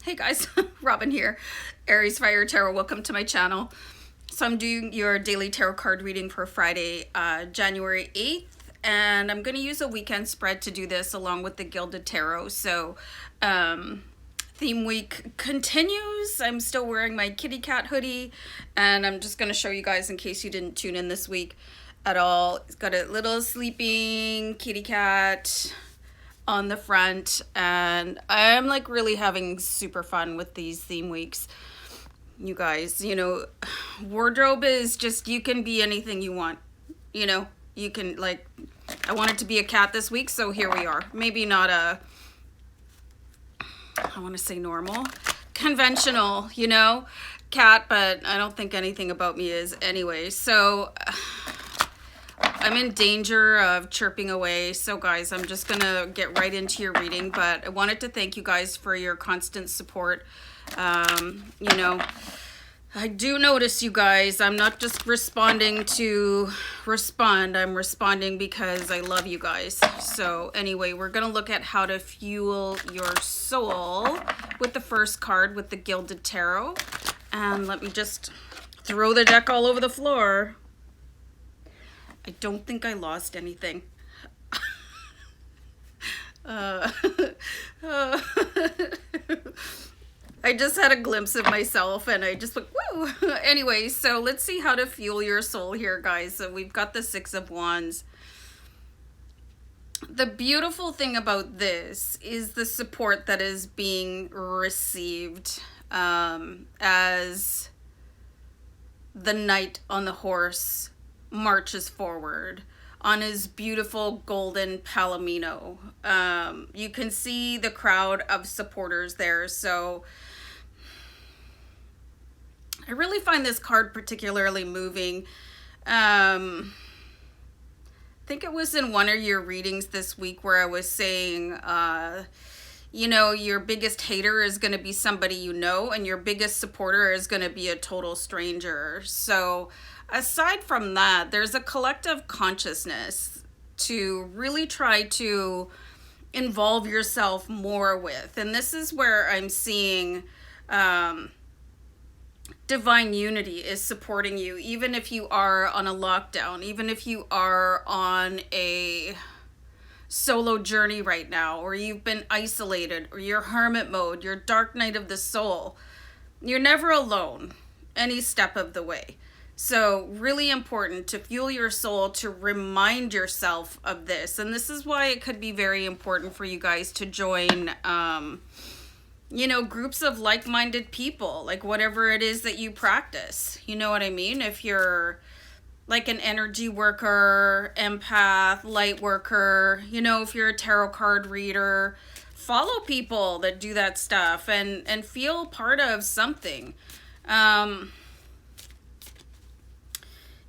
Hey guys, Robin here, AriesFireTarot. Welcome to my channel. So I'm doing your daily tarot card reading for Friday, January 8th, and I'm going to use a weekend spread to do this along with the Gilded Tarot. So theme week continues. I'm still wearing my kitty cat hoodie, and I'm just going to show you guys in case you didn't tune in this week at all. It's got a little sleeping kitty cat on the front, and I'm like really having super fun with these theme weeks, you guys. You know, wardrobe is just, you can be anything you want, you know. You can, like, I wanted to be a cat this week, so here we are. Maybe not a, I want to say normal, conventional, you know, cat, but I don't think anything about me is anyway. So I'm in danger of chirping away. So guys, I'm just gonna get right into your reading, but I wanted to thank you guys for your constant support. You know, I do notice, you guys, I'm not just responding to respond. I'm responding because I love you guys. So anyway, we're gonna look at how to fuel your soul with the first card, with the Gilded Tarot. And let me just throw the deck all over the floor. I don't think I lost anything. I just had a glimpse of myself and I just went, woo! Anyway, so let's see how to fuel your soul here, guys. So we've got the Six of Wands. The beautiful thing about this is the support that is being received as the knight on the horse marches forward on his beautiful golden palomino. You can see the crowd of supporters there. So I really find this card particularly moving. I think it was in one of your readings this week where I was saying, you know, your biggest hater is going to be somebody you know, and your biggest supporter is going to be a total stranger. So aside from that, there's a collective consciousness to really try to involve yourself more with. And this is where I'm seeing divine unity is supporting you, even if you are on a lockdown, even if you are on a solo journey right now, or you've been isolated, or you're hermit mode, you're dark night of the soul. You're never alone any step of the way. So really important to fuel your soul, to remind yourself of this. And this is why it could be very important for you guys to join, you know, groups of like-minded people, like whatever it is that you practice. You know what I mean? If you're like an energy worker, empath, light worker, you know, if you're a tarot card reader, follow people that do that stuff and feel part of something.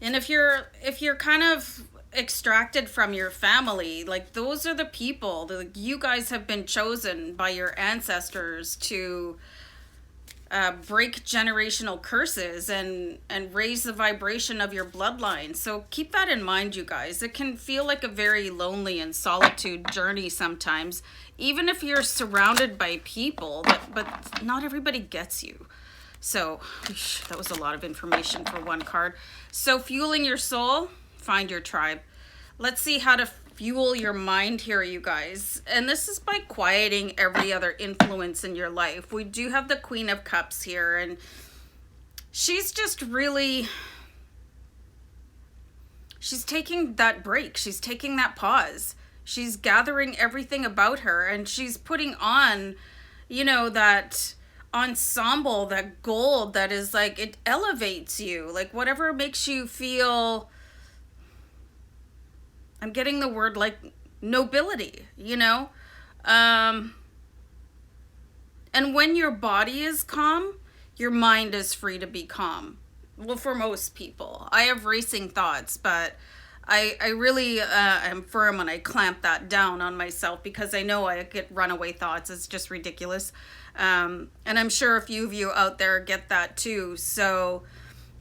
And if you're kind of extracted from your family, like those are the people that you guys have been chosen by your ancestors to break generational curses and raise the vibration of your bloodline. So keep that in mind, you guys. It can feel like a very lonely and solitude journey sometimes, even if you're surrounded by people, but not everybody gets you. So that was a lot of information for one card. So fueling your soul, find your tribe. Let's see how to fuel your mind here, you guys. And this is by quieting every other influence in your life. We do have the Queen of Cups here, and she's just really, she's taking that break. She's taking that pause. She's gathering everything about her, and she's putting on, you know, that ensemble, that gold that is like, it elevates you, like whatever makes you feel, I'm getting the word like nobility, you know. And when your body is calm, your mind is free to be calm. Well, for most people. I have racing thoughts, but I really am firm and I clamp that down on myself because I know I get runaway thoughts. It's just ridiculous. And I'm sure a few of you out there get that too. So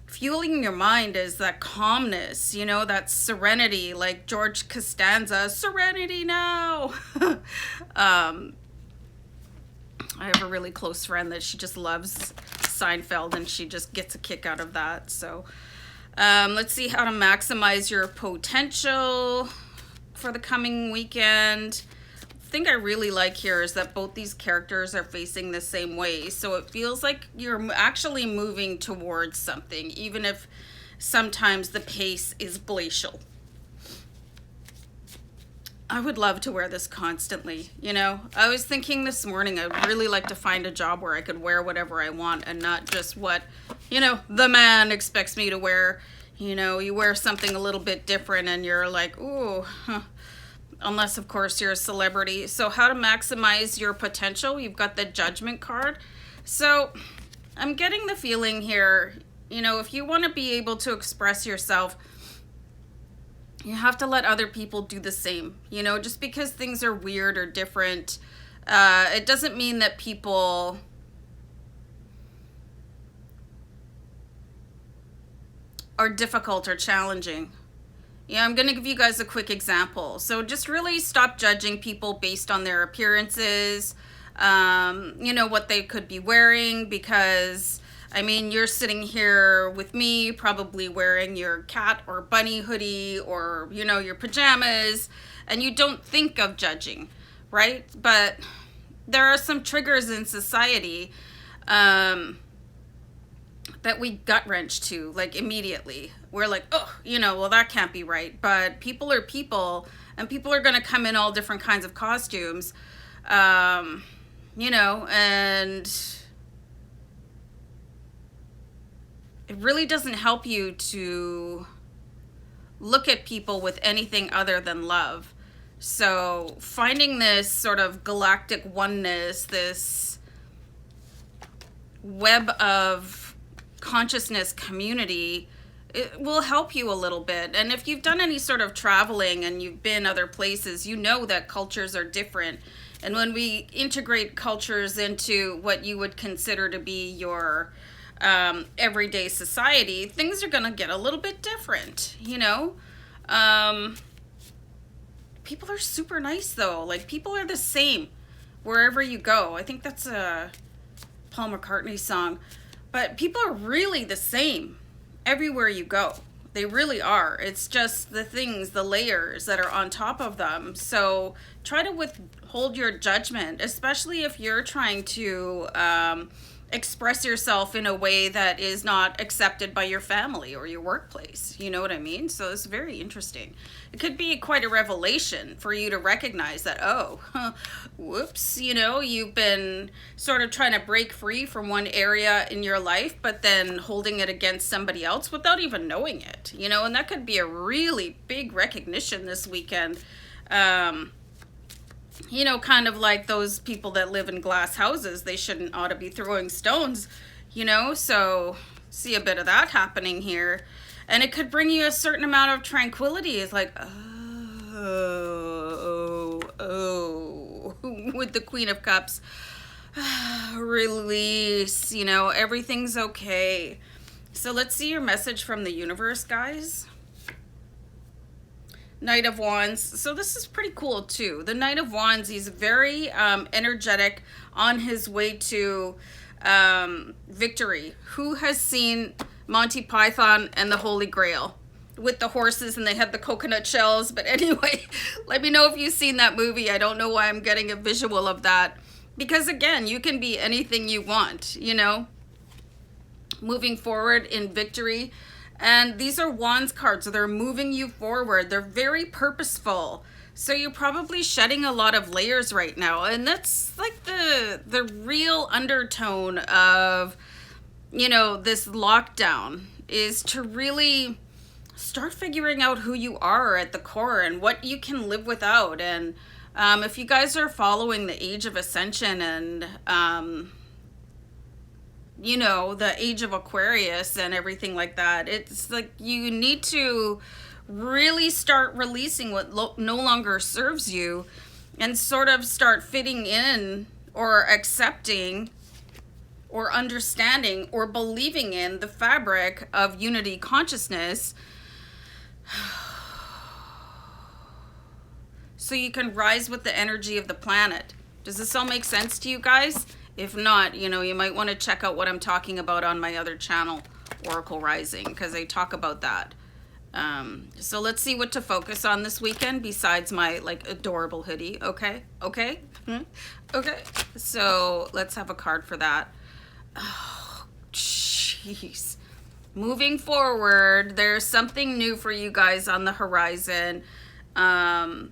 fueling your mind is that calmness, you know, that serenity, like George Costanza, serenity now. I have a really close friend that she just loves Seinfeld, and she just gets a kick out of that. So let's see how to maximize your potential for the coming weekend. The thing I really like here is that both these characters are facing the same way. So it feels like you're actually moving towards something, even if sometimes the pace is glacial. I would love to wear this constantly, you know. I was thinking this morning I'd really like to find a job where I could wear whatever I want and not just what, you know, the man expects me to wear. You know, you wear something a little bit different and you're like, ooh, huh. Unless, of course, you're a celebrity. So how to maximize your potential? You've got the Judgment card. So I'm getting the feeling here, you know, if you want to be able to express yourself, you have to let other people do the same. You know, just because things are weird or different, it doesn't mean that people are difficult or challenging. Yeah, I'm going to give you guys a quick example. So just really stop judging people based on their appearances, you know, what they could be wearing, because I mean, you're sitting here with me probably wearing your cat or bunny hoodie or, you know, your pajamas, and you don't think of judging, right? But there are some triggers in society that we gut wrench to, like, immediately. We're like, oh, you know, well, that can't be right. But people are people, and people are going to come in all different kinds of costumes, you know, and it really doesn't help you to look at people with anything other than love. So finding this sort of galactic oneness, this web of consciousness community, it will help you a little bit. And if you've done any sort of traveling and you've been other places, you know that cultures are different. And when we integrate cultures into what you would consider to be your everyday society, things are going to get a little bit different, you know. People are super nice though. Like, people are the same wherever you go. I think that's a Paul McCartney song. But people are really the same everywhere you go. They really are. It's just the things, the layers that are on top of them. So try to withhold your judgment, especially if you're trying to express yourself in a way that is not accepted by your family or your workplace. You know what I mean? So it's very interesting. It could be quite a revelation for you to recognize that, oh, whoops, you know, you've been sort of trying to break free from one area in your life, but then holding it against somebody else without even knowing it, you know, and that could be a really big recognition this weekend. You know, kind of like those people that live in glass houses, they shouldn't ought to be throwing stones, you know, so see a bit of that happening here. And it could bring you a certain amount of tranquility. It's like, oh, with the Queen of Cups, release, you know, everything's okay. So let's see your message from the universe, guys. Knight of Wands. So this is pretty cool too. The Knight of Wands, he's very energetic, on his way to victory. Who has seen Monty Python and the Holy Grail with the horses and they had the coconut shells? But anyway, let me know if you've seen that movie. I don't know why I'm getting a visual of that, because again, you can be anything you want, you know, moving forward in victory. And these are Wands cards, so they're moving you forward. They're very purposeful. So you're probably shedding a lot of layers right now. And that's like the real undertone of, you know, this lockdown, is to really start figuring out who you are at the core and what you can live without. And if you guys are following the Age of Ascension and you know, the Age of Aquarius and everything like that, it's like you need to really start releasing what no longer serves you and sort of start fitting in or accepting or understanding or believing in the fabric of unity consciousness, so you can rise with the energy of the planet. Does this all make sense to you guys? If not, you know, you might want to check out what I'm talking about on my other channel, Oracle Rising, because I talk about that. So let's see what to focus on this weekend besides my like adorable hoodie. Okay. Okay. So let's have a card for that. Oh, jeez. Moving forward, there's something new for you guys on the horizon. And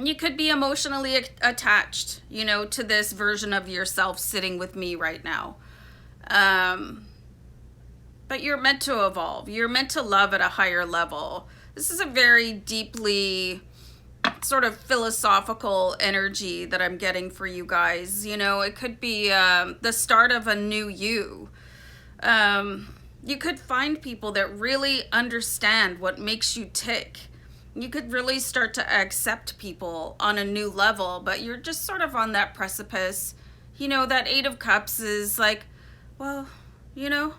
you could be emotionally attached, you know, to this version of yourself sitting with me right now. But you're meant to evolve. You're meant to love at a higher level. This is a very deeply sort of philosophical energy that I'm getting for you guys. You know, it could be the start of a new you. You could find people that really understand what makes you tick. You could really start to accept people on a new level, but you're just sort of on that precipice. You know, that Eight of Cups is like, well, you know,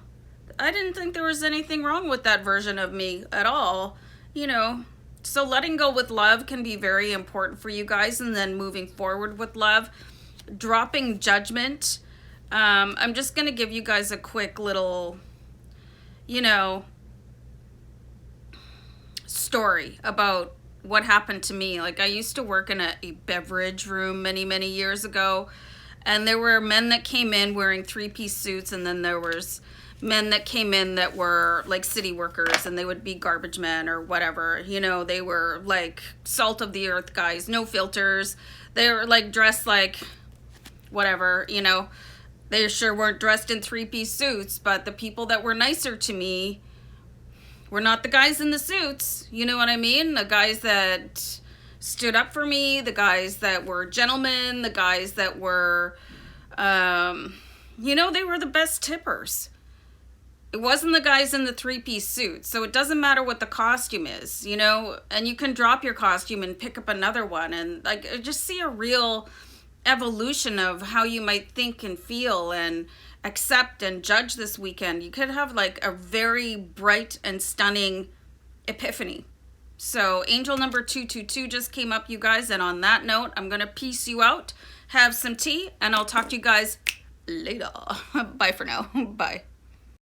I didn't think there was anything wrong with that version of me at all, you know. So letting go with love can be very important for you guys, and then moving forward with love. Dropping judgment. I'm just going to give you guys a quick little, you know, story about what happened to me. Like, I used to work in a beverage room many years ago, and there were men that came in wearing three-piece suits, and then there was men that came in that were like city workers, and they would be garbage men or whatever. You know, they were like salt of the earth guys, no filters. They were like dressed like whatever, you know. They sure weren't dressed in three-piece suits, but the people that were nicer to me were not the guys in the suits. You know what I mean? The guys that stood up for me, the guys that were gentlemen, the guys that were, you know, they were the best tippers. It wasn't the guys in the three-piece suits. So it doesn't matter what the costume is, you know, and you can drop your costume and pick up another one, and like just see a real evolution of how you might think and feel and accept and judge this weekend. You could have like a very bright and stunning epiphany. So angel number 222 just came up, you guys, and on that note, I'm gonna peace you out, have some tea, and I'll talk to you guys later. Bye for now. Bye.